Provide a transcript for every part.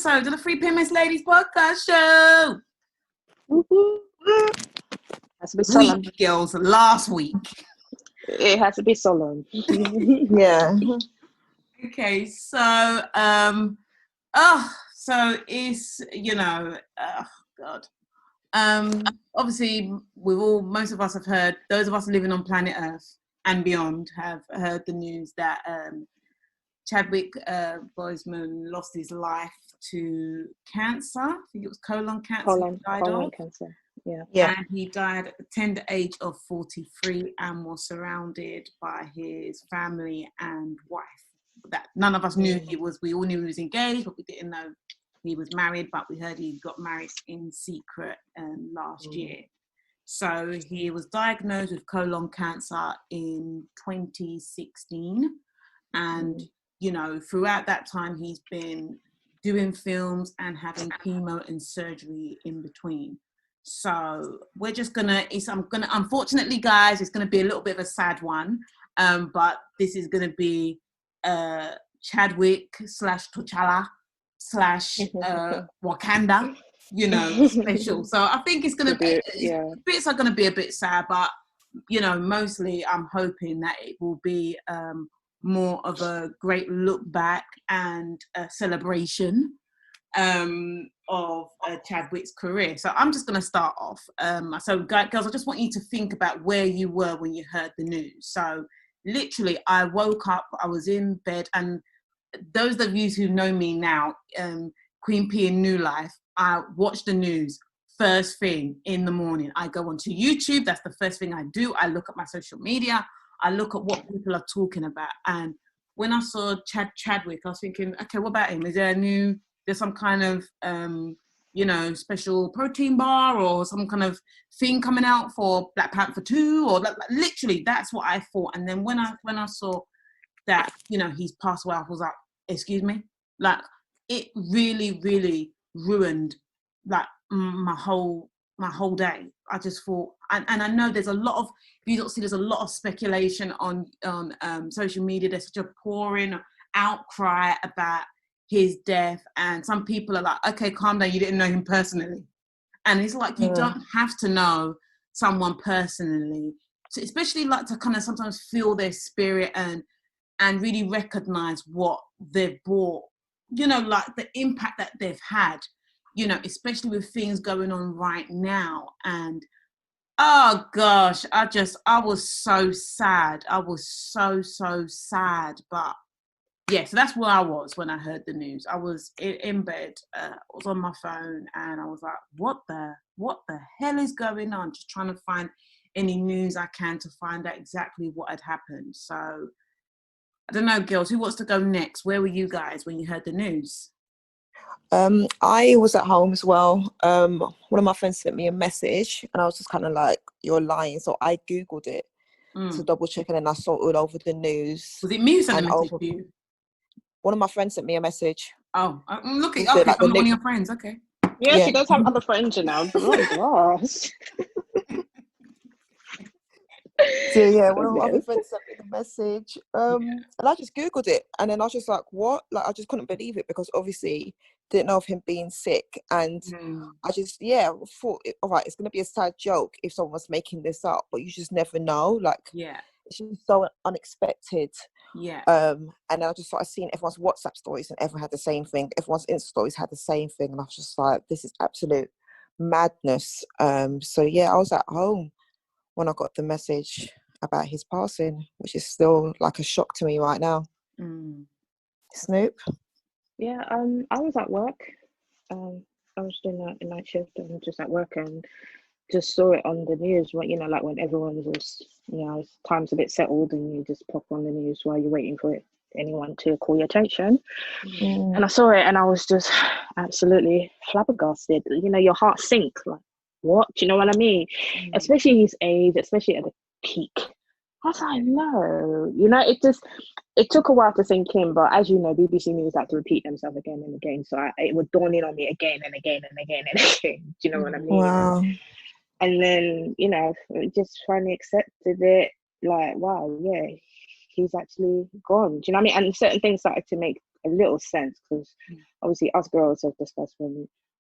episode of the Free PMS Ladies podcast show. Has to be solemn. Week, girls, last week. It has to be solemn. Yeah. Okay, so so it's God. Obviously most of us have heard, those of us living on planet Earth and beyond have heard the news that Chadwick Boseman lost his life to cancer. I think it was colon cancer. Colon cancer. Yeah. And he died at the tender age of 43 and was surrounded by his family and wife. That none of us knew he was. We all knew he was engaged, but we didn't know he was married. But we heard he got married in secret last year. So he was diagnosed with colon cancer in 2016, and throughout that time he's been doing films and having chemo and surgery in between. So we're just unfortunately, guys, it's gonna be a little bit of a sad one, but this is gonna be Chadwick / T'Challa / Wakanda, special. So I think it's gonna be bits are gonna be a bit sad, but mostly I'm hoping that it will be more of a great look back and a celebration of Chadwick's career. So I'm just going to start off. So girls, I just want you to think about where you were when you heard the news. So literally, I woke up, I was in bed, and those of you who know me now, Queen P in New Life, I watch the news first thing in the morning. I go onto YouTube, that's the first thing I do. I look at my social media, I look at what people are talking about. And when I saw Chadwick, I was thinking, okay, what about him? Is there there's some kind of, special protein bar or some kind of thing coming out for Black Panther 2? Or literally, that's what I thought. And then when I saw that, he's passed away, I was like, excuse me? Like, it really, really ruined, like, my whole day. I just thought, and I know there's a lot of, there's a lot of speculation on social media. There's such a pouring outcry about his death, and some people are like, okay, calm down, you didn't know him personally. And it's like, you don't have to know someone personally, so especially like to kind of sometimes feel their spirit and really recognize what they've brought, like the impact that they've had, especially with things going on right now. And oh gosh, I was so sad. I was so sad. But yeah, so that's where I was when I heard the news. I was in bed, I was on my phone, and I was like, what the hell is going on? Just trying to find any news I can to find out exactly what had happened. So I don't know, girls, who wants to go next? Where were you guys when you heard the news? I was at home as well. One of my friends sent me a message, and I was just kind of like, you're lying. So I Googled it to double check, and then I saw it all over the news. Was it me who sent a message to you? One of my friends sent me a message. Oh, look at, okay, like I'm not one of your friends, okay. Yeah, she does have other friends, Oh, gosh. So yeah, one of my other friends sent me the message, and I just Googled it, and then I was just like, what? Like, I just couldn't believe it, because obviously didn't know of him being sick, and I just thought, all right, it's going to be a sad joke if someone was making this up, but you just never know. Like, it's just so unexpected. And then I just started seeing everyone's WhatsApp stories, and everyone had the same thing. Everyone's Insta stories had the same thing, and I was just like, this is absolute madness. So yeah, I was at home when I got the message about his passing, which is still like a shock to me right now. Snoop? Yeah, I was at work. I was doing a night shift, and just at work, and just saw it on the news. Like when everyone was, time's a bit settled, and you just pop on the news while you're waiting for anyone to call your attention. And I saw it, and I was just absolutely flabbergasted. Your heart sinks. Like, what? Do you know what I mean? Especially his age, especially at the peak. I was like, no. It took a while to sink in, but as you know, BBC News had to repeat themselves again and again. So it would dawn in on me again and again and again and again. Do you know what I mean? Wow. And then, just finally accepted it. Like, wow, yeah, he's actually gone. Do you know what I mean? And certain things started to make a little sense, because obviously us girls have discussed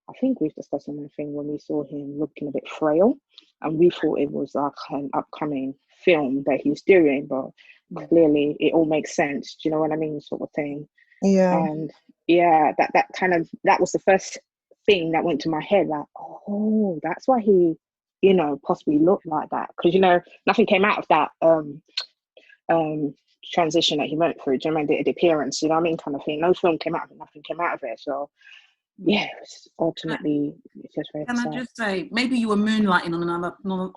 I think we've discussed one thing when we saw him looking a bit frail, and we thought it was like an upcoming film that he's doing, but clearly it all makes sense. Do you know what I mean? Sort of thing. Yeah. And yeah, that was the first thing that went to my head, like, oh, that's why he, you know, possibly looked like that, because, you know, nothing came out of that transition that he went through. Do you know what I mean? The appearance, you know what I mean, kind of thing. No film came out of it, nothing came out of it. So yeah, it was ultimately just very sad. Can I just say, maybe you were moonlighting on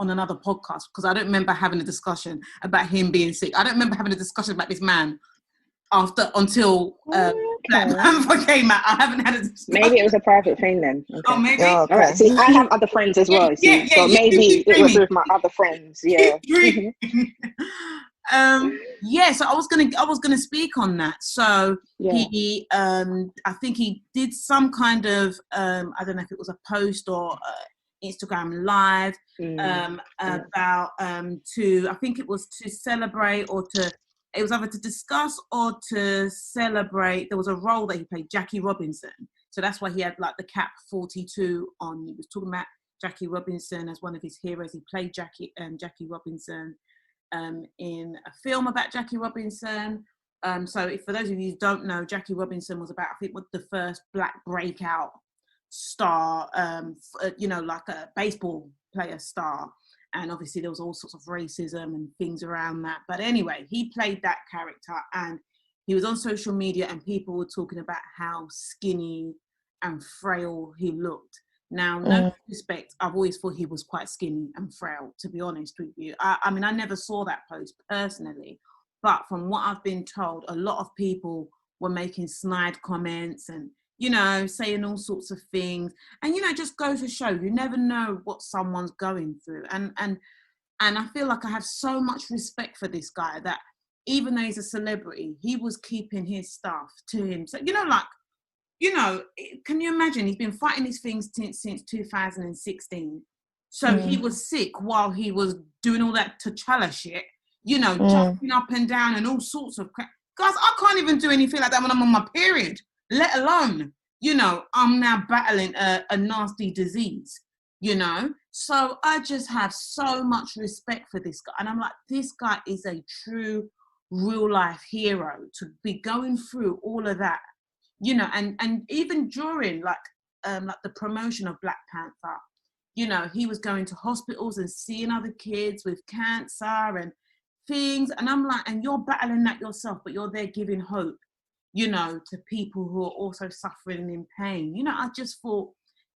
another podcast, because I don't remember having a discussion about him being sick. I don't remember having a discussion about this man until Black Panther came out. I haven't had a discussion. Maybe it was a private thing then. Okay. Oh, maybe. Oh, okay. All right. See, I have other friends as well. So maybe it was with my other friends. Yeah. So I was gonna speak on that. So he, I think he did some kind of, I don't know if it was a post or Instagram live about I think it was to celebrate, or it was either to discuss or to celebrate. There was a role that he played, Jackie Robinson. So that's why he had like the cap 42 on. He was talking about Jackie Robinson as one of his heroes. He played Jackie Robinson in a film about Jackie Robinson. So if, for those of you who don't know, Jackie Robinson was about, I think, the first black breakout star, like a baseball player star. And obviously there was all sorts of racism and things around that. But anyway, he played that character, and he was on social media, and people were talking about how skinny and frail he looked. Now, no disrespect, I've always thought he was quite skinny and frail, to be honest with you. I mean, I never saw that post personally, but from what I've been told, a lot of people were making snide comments and, you know, saying all sorts of things. And, you know, just goes to show, you never know what someone's going through. And I feel like I have so much respect for this guy, that even though he's a celebrity, he was keeping his stuff to him. So, can you imagine? He's been fighting these things since 2016. So he was sick while he was doing all that T'Challa shit, jumping up and down and all sorts of crap. Guys, I can't even do anything like that when I'm on my period, let alone, I'm now battling a nasty disease, So I just have so much respect for this guy. And I'm like, this guy is a true real life hero to be going through all of that. And even during like the promotion of Black Panther, he was going to hospitals and seeing other kids with cancer and things. And I'm like, and you're battling that yourself, but you're there giving hope, to people who are also suffering in pain. I just thought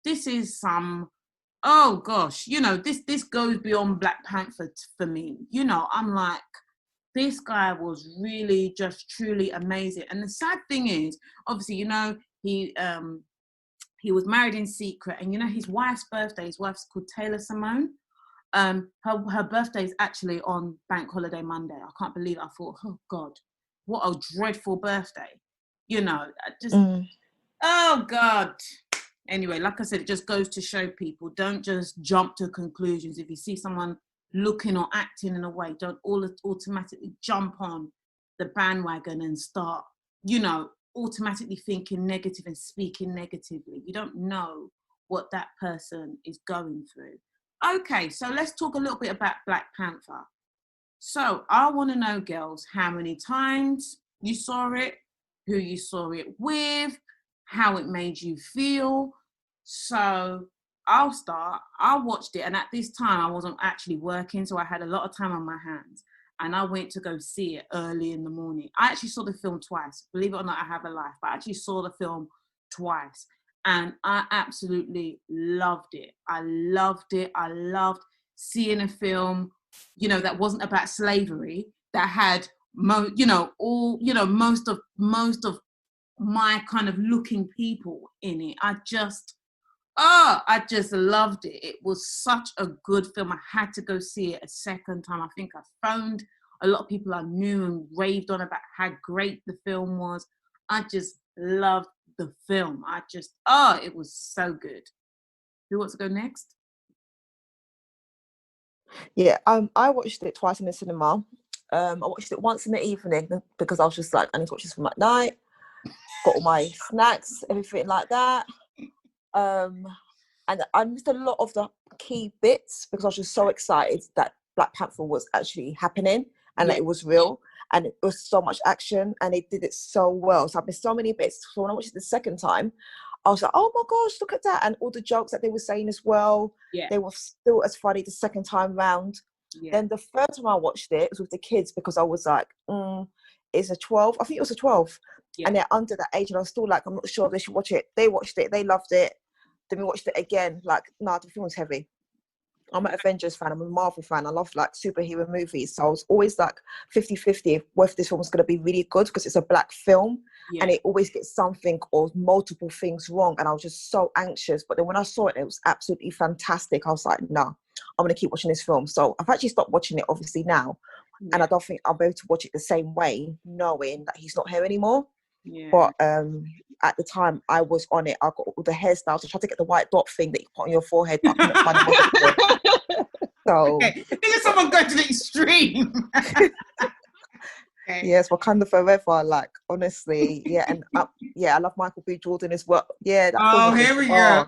this is oh gosh, this goes beyond Black Panther for me. I'm like, this guy was really just truly amazing. And the sad thing is, obviously, he was married in secret, and his wife's birthday, his wife's called Taylor Simone. Her birthday is actually on Bank Holiday Monday. I can't believe it. I thought, oh God, what a dreadful birthday. Oh God. Anyway, like I said, it just goes to show people, don't just jump to conclusions. If you see someone looking or acting in a way, don't automatically jump on the bandwagon and start, automatically thinking negative and speaking negatively. You don't know what that person is going through. Okay, so let's talk a little bit about Black Panther. So I want to know, girls, how many times you saw it, who you saw it with, how it made you feel. So I'll start. I watched it, and at this time I wasn't actually working, so I had a lot of time on my hands, and I went to go see it early in the morning. I actually saw the film twice. Believe it or not, I have a life, but I actually saw the film twice, and I absolutely loved it. I loved it. I loved seeing a film, that wasn't about slavery, that had most of my kind of looking people in it. I just loved it. It was such a good film. I had to go see it a second time. I think I phoned a lot of people I knew and raved on about how great the film was. I just loved the film. It was so good. Who wants to go next? Yeah, I watched it twice in the cinema. I watched it once in the evening because I was just like, I need to watch this from at night. Got all my snacks, everything like that. And I missed a lot of the key bits because I was just so excited that Black Panther was actually happening and that it was real and it was so much action and they did it so well. So I missed so many bits. So when I watched it the second time, I was like, oh my gosh, look at that. And all the jokes that they were saying as well, they were still as funny the second time round. Then the third time I watched it was with the kids because I was like, it's a 12. I think it was a 12. And they're under that age and I was still like, I'm not sure they should watch it. They watched it, they loved it. Then we watched it again. Like, nah, the film was heavy. I'm an Avengers fan. I'm a Marvel fan. I love like superhero movies. So I was always like 50-50 whether this film was going to be really good because it's a Black film and it always gets something or multiple things wrong. And I was just so anxious. But then when I saw it, it was absolutely fantastic. I was like, nah, I'm going to keep watching this film. So I've actually stopped watching it obviously now. And I don't think I'll be able to watch it the same way knowing that he's not here anymore. But at the time I was on it. I got all the hairstyles. I tried to get the white dot thing that you put on your forehead, but I couldn't find it. So this is someone going to the extreme. Yes, Wakanda Forever. Like honestly, and I love Michael B. Jordan as well. Yeah. Here we go.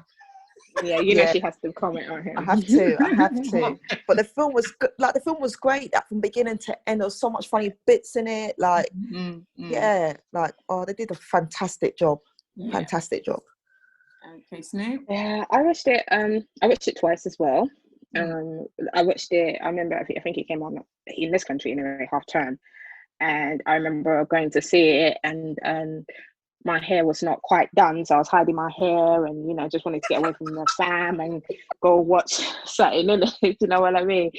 Yeah, you know she has to comment on him. I have to. But the film was good. Like the film was great. Like, from beginning to end, there was so much funny bits in it. Like, they did a fantastic job. Fantastic job. Okay, Snoop. Yeah, I watched it. I watched it twice as well. I watched it. I remember. I think it came on in this country in a half term, and I remember going to see it and. My hair was not quite done, so I was hiding my hair and, just wanted to get away from the fam and go watch something, you know what I mean?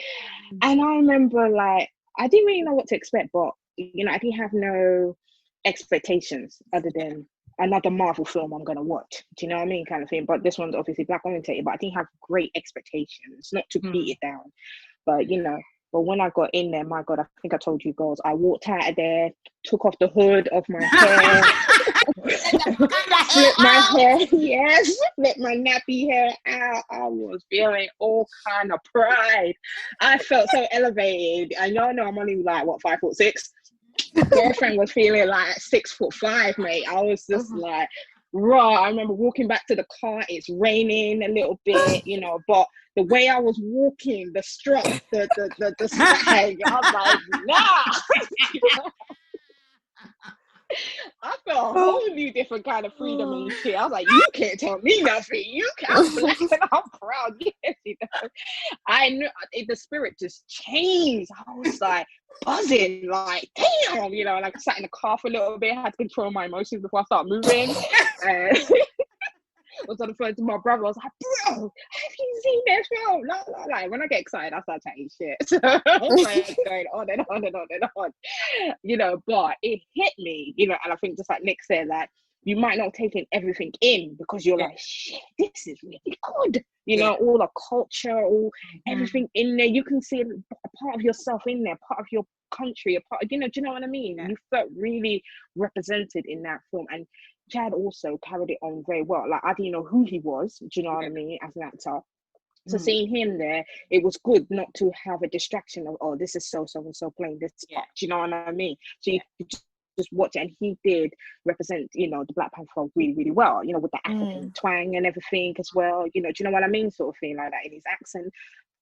And I remember, like, I didn't really know what to expect, but, I didn't have no expectations other than another Marvel film I'm going to watch. Do you know what I mean? Kind of thing. But this one's obviously Black orientated, but I didn't have great expectations, not to beat it down. But, but when I got in there, my God, I think I told you girls, I walked out of there, took off the hood of my hair, flipped my hair, flipped my nappy hair out. I was feeling all kind of pride. I felt so elevated. And y'all know I'm only like, 5'6". Girlfriend was feeling like 6'5", mate. I was just like, raw. I remember walking back to the car. It's raining a little bit, but the way I was walking, the strut, the swag, I was like, nah. I felt a whole new different kind of freedom and shit. I was like, you can't tell me nothing. You can't. I'm Black and I'm proud. Yes, I knew the spirit just changed. I was like buzzing, like damn, and I sat in the car for a little bit. I had to control my emotions before I started moving. And I was on the phone to my brother. I was like, bro, have you seen this film? Like when I get excited, I start chatting shit. So I was like going on and on and on and on, but it hit me, and I think just like Nick said, like you might not take in everything in because you're like, shit, this is really good. All the culture, all everything in there. You can see a part of yourself in there, part of your country, a part of, do you know what I mean? You felt really represented in that film. And Chad also carried it on very well. Like I didn't know who he was, do you know what I mean, as an actor. So seeing him there, it was good not to have a distraction of, oh, this is so and so playing this part, do you know what I mean? So you just watch it, and he did represent, the Black Panther really, really well, with the African twang and everything as well, do you know what I mean, sort of thing like that in his accent.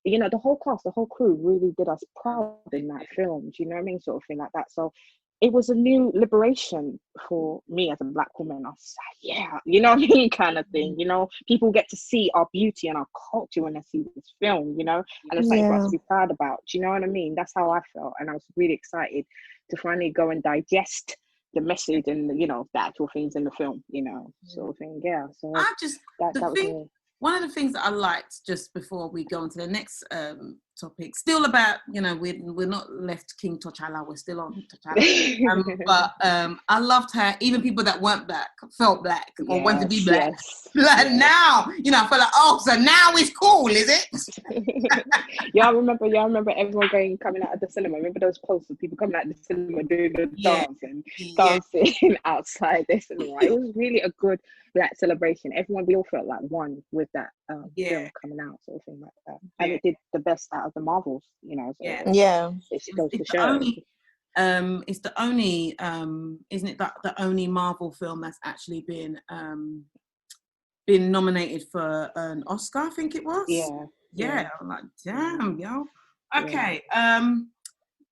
The whole cast, the whole crew really did us proud in that film, do you know what I mean, sort of thing like that. So it was a new liberation for me as a Black woman. I was like, yeah, you know what I mean, kind of thing. People get to see our beauty and our culture when they see this film, and it's something for us to be proud about. Do you know what I mean? That's how I felt, and I was really excited to finally go and digest the message and the actual things in the film, sort of thing. Yeah. So that was me. One of the things that I liked, just before we go on to the next topic, still about, we're not left King T'Challa, we're still on T'Challa. But I loved how even people that weren't Black felt Black or wanted to be Black. Like now, I feel like, oh, so now it's cool, is it? Y'all remember everyone coming out of the cinema? Remember those posters, people coming out of the cinema doing the dance and dancing outside the cinema? It was really a good Black celebration. Everyone, we all felt like one with that film coming out, sort of thing like that. And it did the best out of the Marvels, you know. So yeah. it goes to show. It's the only, isn't it, the only Marvel film that's actually been nominated for an Oscar, I think it was. Yeah. I'm like, damn, yo. Okay.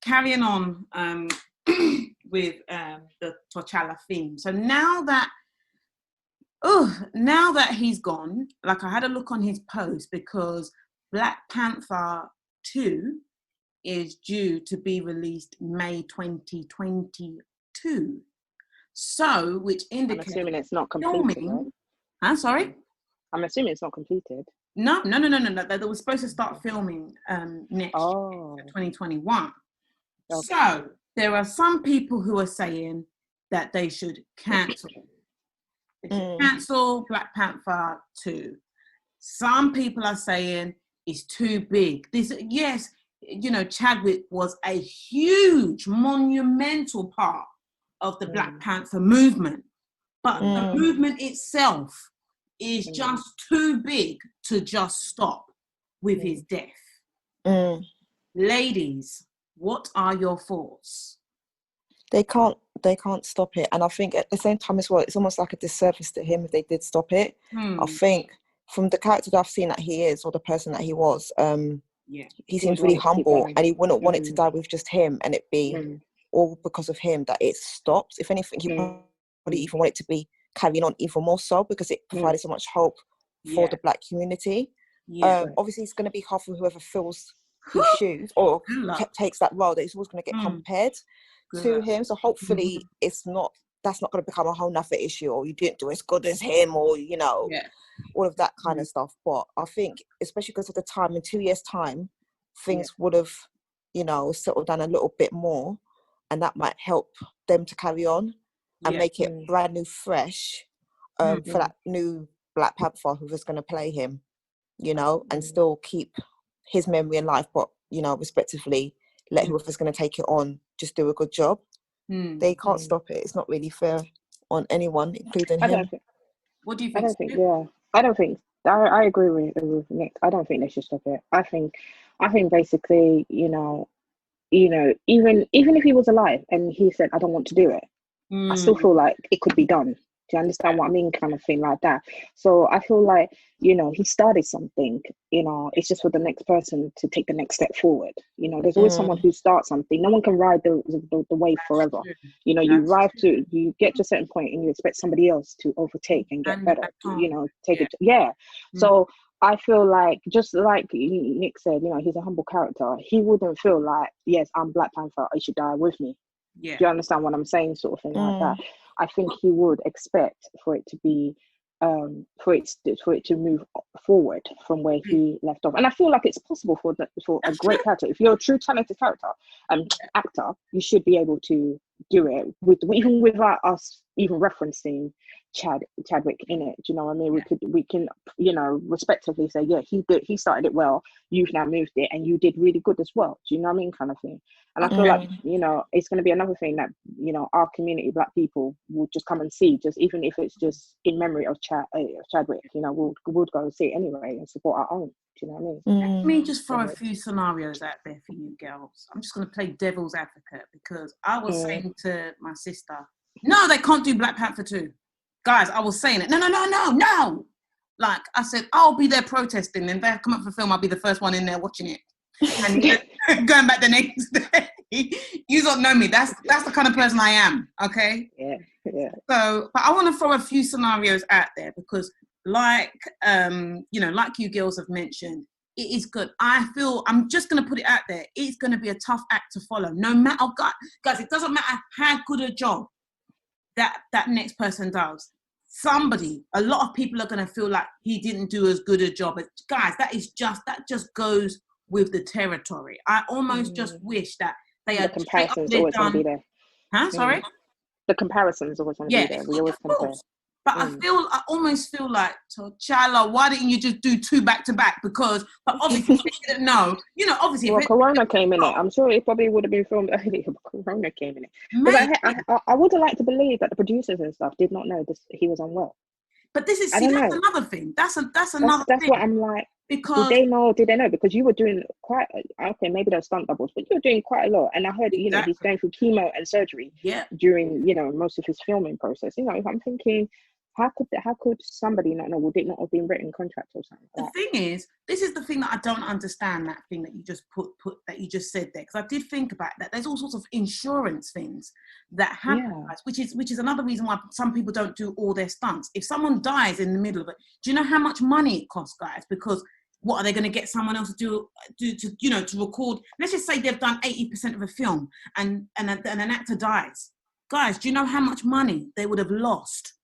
Carrying on with the T'Challa theme. So now that he's gone, like, I had a look on his post, because Black Panther 2 is due to be released May 2022. So, which indicates... I'm assuming it's not completed, right? Huh? Sorry? I'm assuming it's not completed. No. They were supposed to start filming next year, 2021. Okay. So, there are some people who are saying that they should cancel. They should cancel Black Panther 2. Some people are saying it's too big. Yes, you know, Chadwick was a huge, monumental part of the Black Panther movement. But the movement itself is just too big to just stop with his death. Ladies, what are your thoughts? They can't stop it. And I think at the same time as well, it's almost like a disservice to him if they did stop it. I think from the character that I've seen that he is, or the person that he was, he seems really humble, and he wouldn't want it to die with just him and it be all because of him that it stops. If anything, he probably even want it to be carrying on even more so, because it provided so much hope for the Black community. Obviously, it's going to be hard for whoever fills his shoes or takes that role, that he's always going to get compared to him. So hopefully that's not going to become a whole nother issue, or you didn't do as good as him, or, you know, all of that kind of stuff. But I think, especially because of the time, in 2 years' time, things would have, you know, settled down a little bit more, and that might help them to carry on and make it brand new, fresh, for that new Black Panther who's going to play him, you know, and still keep his memory in life, but, you know, respectively let whoever's going to take it on just do a good job. They can't stop it. It's not really fair on anyone, including him. What do you think? I agree with Nick. I don't think they should stop it. I think basically, you know, even if he was alive and he said, I don't want to do it, I still feel like it could be done. Do you understand what I mean? Kind of thing like that. So I feel like, you know, he started something, you know, it's just for the next person to take the next step forward. You know, there's always someone who starts something. No one can ride the wave forever. You know, you get to a certain point and you expect somebody else to overtake and get better, you know, take it. So I feel like, just like Nick said, you know, he's a humble character. He wouldn't feel like, yes, I'm Black Panther, I should die with me. Do you understand what I'm saying? Sort of thing like that. I think he would expect for it to be, for it to move forward from where he left off. And I feel like it's possible for a great character. If you're a true talented actor, you should be able to do it even without us even referencing Chadwick in it. Do you know what I mean? We can, you know, respectively say, yeah, he started it well, you've now moved it, and you did really good as well. Do you know what I mean? Kind of thing. And I feel like, you know, it's going to be another thing that, you know, our community, Black people, will just come and see, just even if it's just in memory of Chadwick, you know, we'll go and see it anyway and support our own. Do you know what I mean? Let me just throw a few scenarios out there for you girls. I'm just going to play devil's advocate, because I was saying to my sister, no, they can't do Black Panther 2. Guys, I was saying it. No. Like, I said, I'll be there protesting, and they come up for film, I'll be the first one in there watching it. And going back the next day. You don't know me. That's the kind of person I am, okay? Yeah. So, but I want to throw a few scenarios out there, because like, you know, like you girls have mentioned, it is good. I feel, I'm just going to put it out there, it's going to be a tough act to follow. No matter, guys, it doesn't matter how good a job that next person does. A lot of people are going to feel like he didn't do as good a job. Guys, that just goes with the territory. I almost just wish that they had... The comparison's always going to be there. Huh? Sorry? The comparison's always going to be there. We always compare. But I almost feel like, T'Challa, why didn't you just do 2 back to back? But obviously they didn't know. You know, obviously. Well, Corona came in it. I'm sure it probably would have been filmed earlier, but Corona came in it. Because I would have liked to believe that the producers and stuff did not know he was unwell. But that's another thing. That's another thing. That's what I'm like. Because Did they know? Because you were doing quite, okay, maybe they're stunt doubles, but you were doing quite a lot. And I heard, you know, he's going through chemo and surgery during, you know, most of his filming process. You know, if I'm thinking, how could somebody not know? Would it not have been written contract or something? The thing is, this is the thing that I don't understand, that thing that you just put that you just said there, because I did think about that. There's all sorts of insurance things that happen, which is another reason why some people don't do all their stunts. If someone dies in the middle of it, do you know how much money it costs, guys? Because what are they going to get someone else to do to you know, to record? Let's just say they've done 80% of a film and an actor dies. Guys, do you know how much money they would have lost?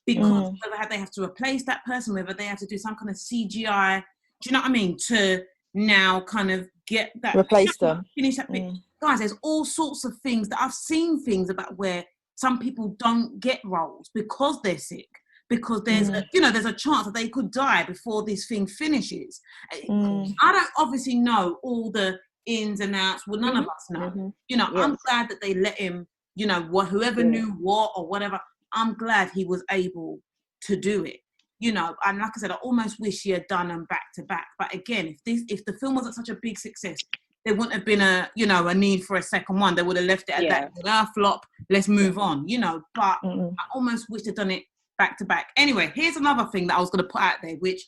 Because whether they have to replace that person, whether they have to do some kind of CGI, do you know what I mean? To now kind of get that, replace them, finish that bit. Guys, there's all sorts of things that I've seen things about where some people don't get roles because they're sick. Because there's there's a chance that they could die before this thing finishes. I don't obviously know all the ins and outs. Well, none of us know. You know, I'm glad that they let him, you know, whoever knew what or whatever, I'm glad he was able to do it. You know, and like I said, I almost wish he had done them back to back. But again, if the film wasn't such a big success, there wouldn't have been a need for a second one. They would have left it at that flop. Let's move on. You know, but I almost wish they'd done it back to back. Anyway, here's another thing that I was going to put out there, which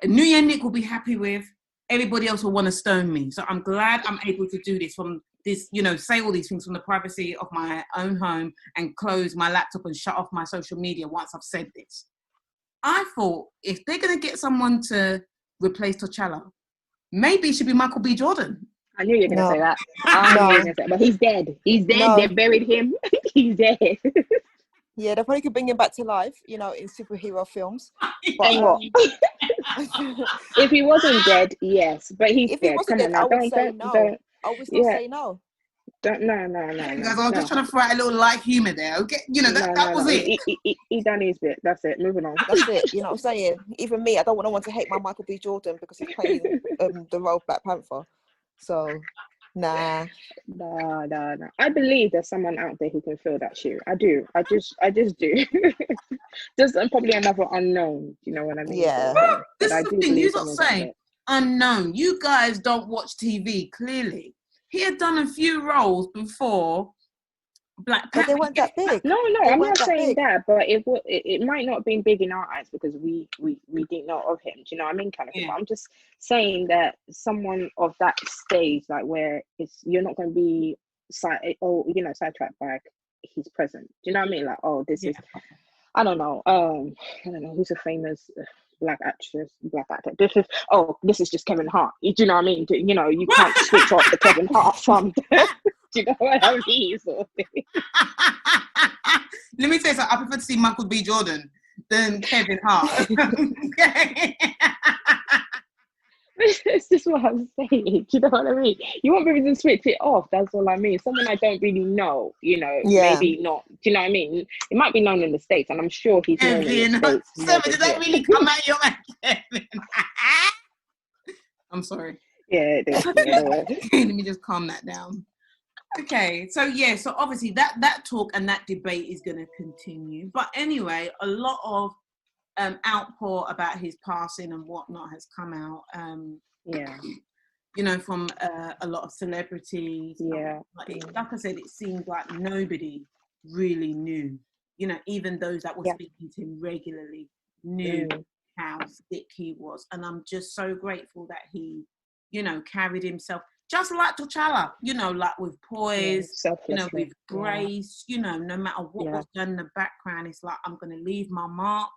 New Year Nick will be happy with. Everybody else will want to stone me. So I'm glad I'm able to do this from this, you know, say all these things from the privacy of my own home and close my laptop and shut off my social media once I've said this. I thought if they're going to get someone to replace T'Challa, maybe it should be Michael B. Jordan. I knew you were going to say that. I knew you were going to say that. But he's dead. He's dead. No. They buried him. He's dead. Yeah, they probably could bring him back to life, you know, in superhero films. But, if he wasn't dead, yes. But he's if dead. he wasn't dead, I would say no. I would still say no. No. Guys, I was just trying to throw out a little light humour there. Okay, you know, that was it. He done his bit. That's it. Moving on. That's it. You know what I'm saying? Even me, I don't want no one to hate my Michael B. Jordan because he's playing the role of Black Panther. So, nah. No. I believe there's someone out there who can fill that shoe. I do. I just do. Just probably another unknown. You know what I mean? Yeah. This is the thing. You're not saying unknown. You guys don't watch TV, clearly. He had done a few roles before Black Panther. But they weren't that big. No, I'm not saying that, but it might not have been big in our eyes because we didn't know of him. Do you know what I mean? Kind of thing. I'm just saying that someone of that stage, like where you're not going to be sidetracked by his presence. Do you know what I mean? Like, this is, I don't know who's a famous black actor. This is just Kevin Hart. Do you know what I mean? You know, you can't switch off the Kevin Hart from. Do you know what I mean? Sort of thing. Let me say something. I prefer to see Michael B. Jordan than Kevin Hart. It's just what I'm saying. Do you know what I mean? You want me to switch it off. That's all I mean. Someone I don't really know, you know, maybe not. Do you know what I mean? It might be known in the States, and I'm sure he's known in the States. Seven, did that really come out your mouth, Kevin? I'm sorry. Yeah, it is. Let me just calm that down. Okay, so obviously that talk and that debate is going to continue. But anyway, a lot of outpour about his passing and whatnot has come out. You know, from a lot of celebrities. Like I said, it seemed like nobody really knew. You know, even those that were speaking to him regularly knew how sick he was. And I'm just so grateful that he, you know, carried himself just like T'Challa, you know, like with poise, you know, with grace, you know, no matter what was done in the background, it's like, I'm going to leave my mark.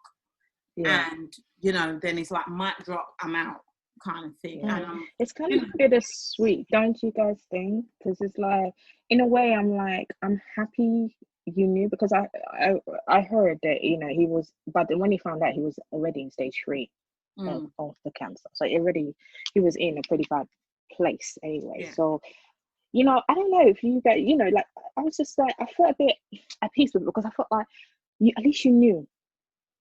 And, you know, then it's like, mic drop, I'm out kind of thing. And it's kind of bittersweet, don't you guys think? Because it's like, in a way, I'm like, I'm happy you knew, because I heard that, you know, he was, but then when he found out, he was already in stage 3 of the cancer. So he was in a pretty bad place anyway. So, you know, I don't know if you guys, you know, like, I was just like, I felt a bit at peace with it, because I felt like, at least you knew.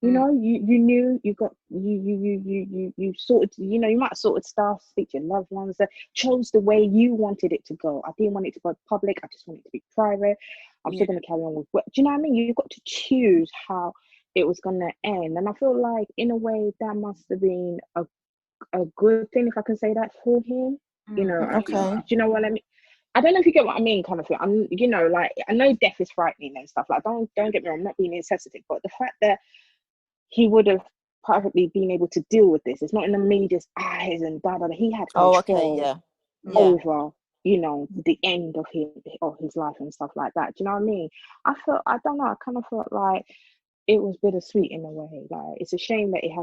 You know, you knew, you got, you sorted, you know, you might have sorted stuff, speak to your loved ones, that chose the way you wanted it to go. I didn't want it to go public, I just wanted it to be private. I'm still going to carry on with work. Do you know what I mean? You got to choose how it was going to end. And I feel like, in a way, that must have been a good thing, if I can say that, for him. You know, I think, Okay. do you know what I mean? I don't know if you get what I mean, kind of thing. I'm, you know, like, I know death is frightening and stuff. Like, don't get me wrong, I'm not being insensitive, but the fact that he would have probably been able to deal with this, it's not in the media's eyes and da da da. He had Oh, okay, control yeah. over, you know, the end of his life and stuff like that. Do you know what I mean? I don't know, I kind of felt like it was bittersweet in a way. Like, it's a shame that your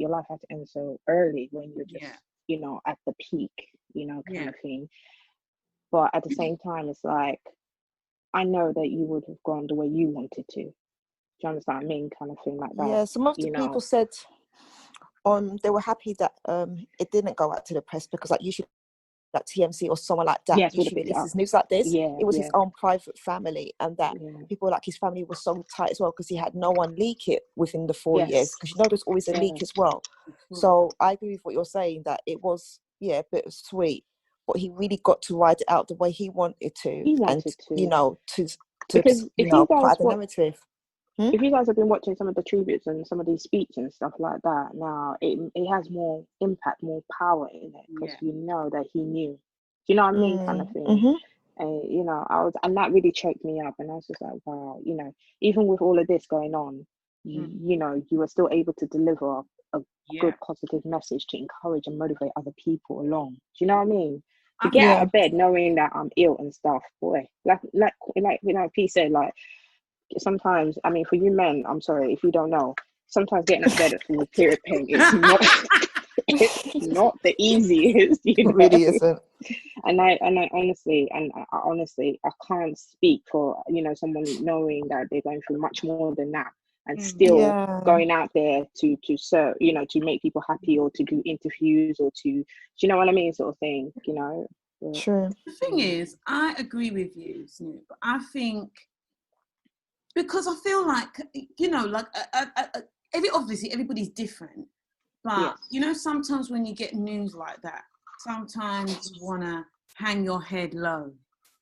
life had to end so early when you're just, you know, at the peak, you know, kind of thing. But at the same time, it's like, I know that you would have gone the way you wanted to. Do you understand what I mean? Kind of thing like that. Yeah, some of the people said they were happy that it didn't go out to the press, because like usually like TMC or someone like that usually releases news like this. It was his own private family, and that people like his family was so tight as well, because he had no one leak it within the 4 years, because you know there's always a leak as well. So I agree with what you're saying, that it was a bit sweet, but he really got to ride it out the way he wanted to, you know, to because you know, put out the narrative. If you guys have been watching some of the tributes and some of these speeches and stuff like that, now it has more impact, more power in it, because you know that he knew. Do you know what I mean, kind of thing? And you know, and that really choked me up, and I was just like, wow, you know, even with all of this going on, you know, you were still able to deliver a good positive message to encourage and motivate other people along. Do you know what I mean? To get out of bed knowing that I'm ill and stuff, boy, like P said, like, sometimes, I mean, for you men, I'm sorry if you don't know, sometimes getting out of bed with period pain is not it's not the easiest, you know. It really isn't. And I honestly I can't speak for, you know, someone knowing that they're going through much more than that, and still going out there to serve, you know, to make people happy, or to do interviews, or to, do you know what I mean, sort of thing, you know. True. The thing is, I agree with you, Snoop. I think, because I feel like, you know, like obviously everybody's different, but you know, sometimes when you get news like that, sometimes you want to hang your head low.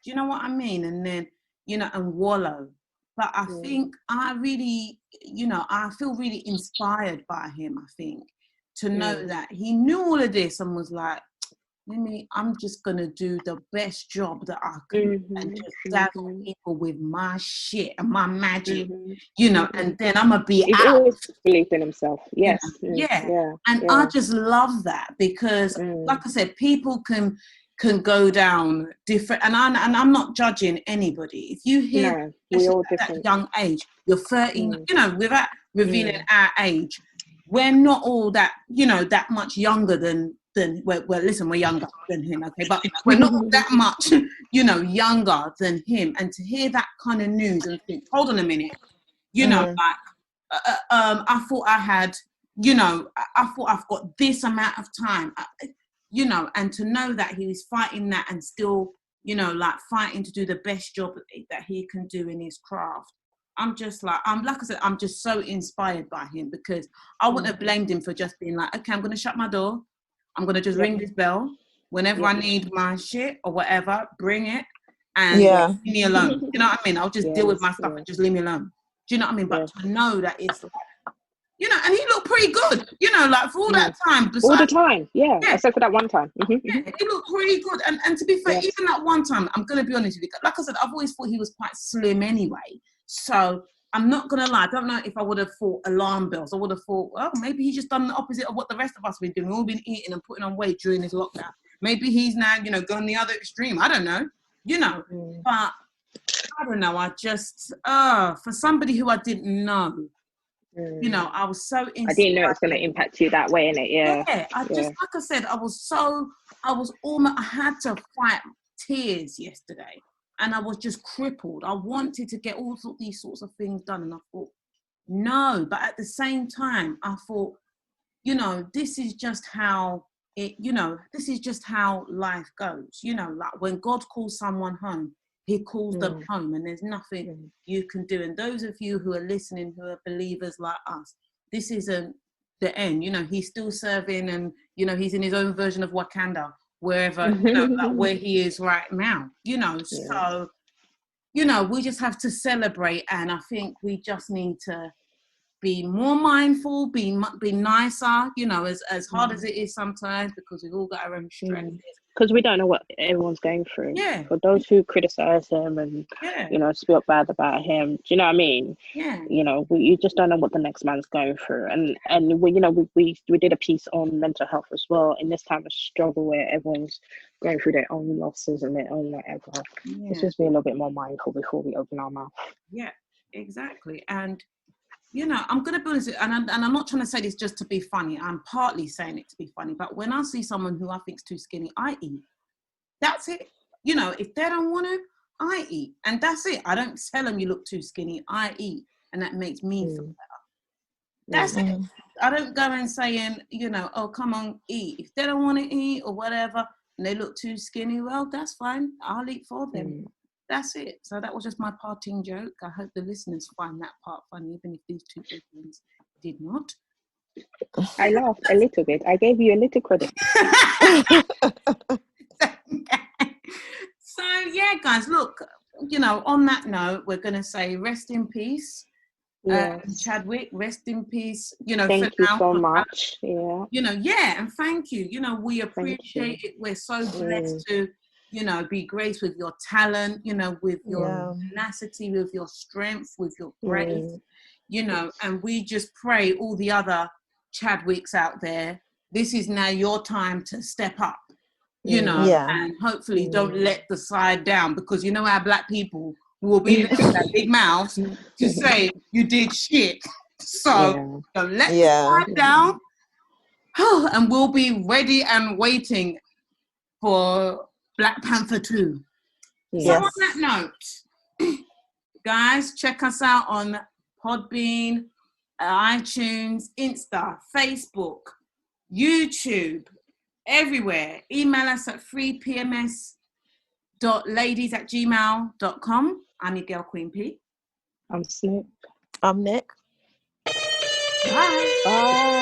Do you know what I mean? And then, you know, and wallow. But I think I really, you know, I feel really inspired by him, I think, to know that he knew all of this and was like, I'm just gonna do the best job that I can and just dazzle people with my shit and my magic, you know, and then I'm gonna be He's out. always believed in himself. Yes. You know? I just love that, because like I said, people can go down different, and I'm not judging anybody. If you hear we're all at different. that young age, you're 13, you know, without revealing our age, we're not all that, you know, that much younger than listen, we're younger than him, okay, but we're not that much, you know, younger than him. And to hear that kind of news and think, hold on a minute, you know, like I thought I had, you know, I thought I've got this amount of time, you know, and to know that he was fighting that and still, you know, like fighting to do the best job that he can do in his craft. I'm just like, like I said, I'm just so inspired by him, because I wouldn't have blamed him for just being like, okay, I'm going to shut my door. I'm going to just ring this bell. Whenever I need my shit or whatever, bring it and leave me alone. You know what I mean? I'll just deal with my stuff and just leave me alone. Do you know what I mean? But to know that it's like, you know, and he looked pretty good, you know, like for all that time. All the time, except for that one time. Yeah, he looked pretty good. And to be fair, even that one time, I'm going to be honest with you, like I said, I've always thought he was quite slim anyway. So I'm not going to lie. I don't know if I would have thought alarm bells. I would have thought, well, maybe he's just done the opposite of what the rest of us have been doing. We've all been eating and putting on weight during this lockdown. Maybe he's now, you know, going the other extreme. I don't know, you know. But I don't know. I just, for somebody who I didn't know, you know, I was so inspired. I didn't know it was going to impact you that way, innit? Yeah. I just, like I said, I had to fight tears yesterday. And I was just crippled. I wanted to get all these sorts of things done. And I thought, no. But at the same time, I thought, you know, this is just how this is just how life goes. You know, like when God calls someone home, he calls them home, and there's nothing you can do. And those of you who are listening, who are believers like us, this isn't the end. You know, he's still serving, and, you know, he's in his own version of Wakanda, wherever, you know, like where he is right now, you know. So, you know, we just have to celebrate, and I think we just need to be more mindful, be nicer, you know, as hard as it is sometimes, because we've all got our own stresses. Because we don't know what everyone's going through. Yeah. For those who criticize him and, you know, speak bad about him, do you know what I mean? Yeah. You know, you just don't know what the next man's going through. And we, you know, we did a piece on mental health as well in this time of struggle where everyone's going through their own losses and their own whatever. Let's just be a little bit more mindful before we open our mouth. Yeah, exactly. And, you know, I'm going to be honest, and I'm not trying to say this just to be funny. I'm partly saying it to be funny. But when I see someone who I think's too skinny, I eat. That's it. You know, if they don't want to, I eat. And that's it. I don't tell them you look too skinny. I eat. And that makes me feel better. That's it. I don't go and saying, you know, oh, come on, eat. If they don't want to eat or whatever, and they look too skinny, well, that's fine. I'll eat for them. That's it. So that was just my parting joke. I hope the listeners find that part funny, even if these two persons did not. I laughed a little bit. I gave you a little credit. So, yeah, guys, look, you know, on that note, we're going to say rest in peace. Chadwick, rest in peace. You know, thank you so much. You know, and thank you. You know, we appreciate it. We're so blessed to, you know, be graced with your talent, you know, with your tenacity, with your strength, with your grace, you know, and we just pray all the other Chadwicks out there, this is now your time to step up, you know, and hopefully don't let the side down, because you know our black people will be there with that big mouth to say you did shit. So don't let the side down. And we'll be ready and waiting for Black Panther 2. So on that note, guys, check us out on Podbean, iTunes, Insta, Facebook, YouTube, everywhere. Email us at freepms.ladies@gmail.com. I'm your girl, Queen P. I'm Snoop. I'm Nick. Bye. Bye.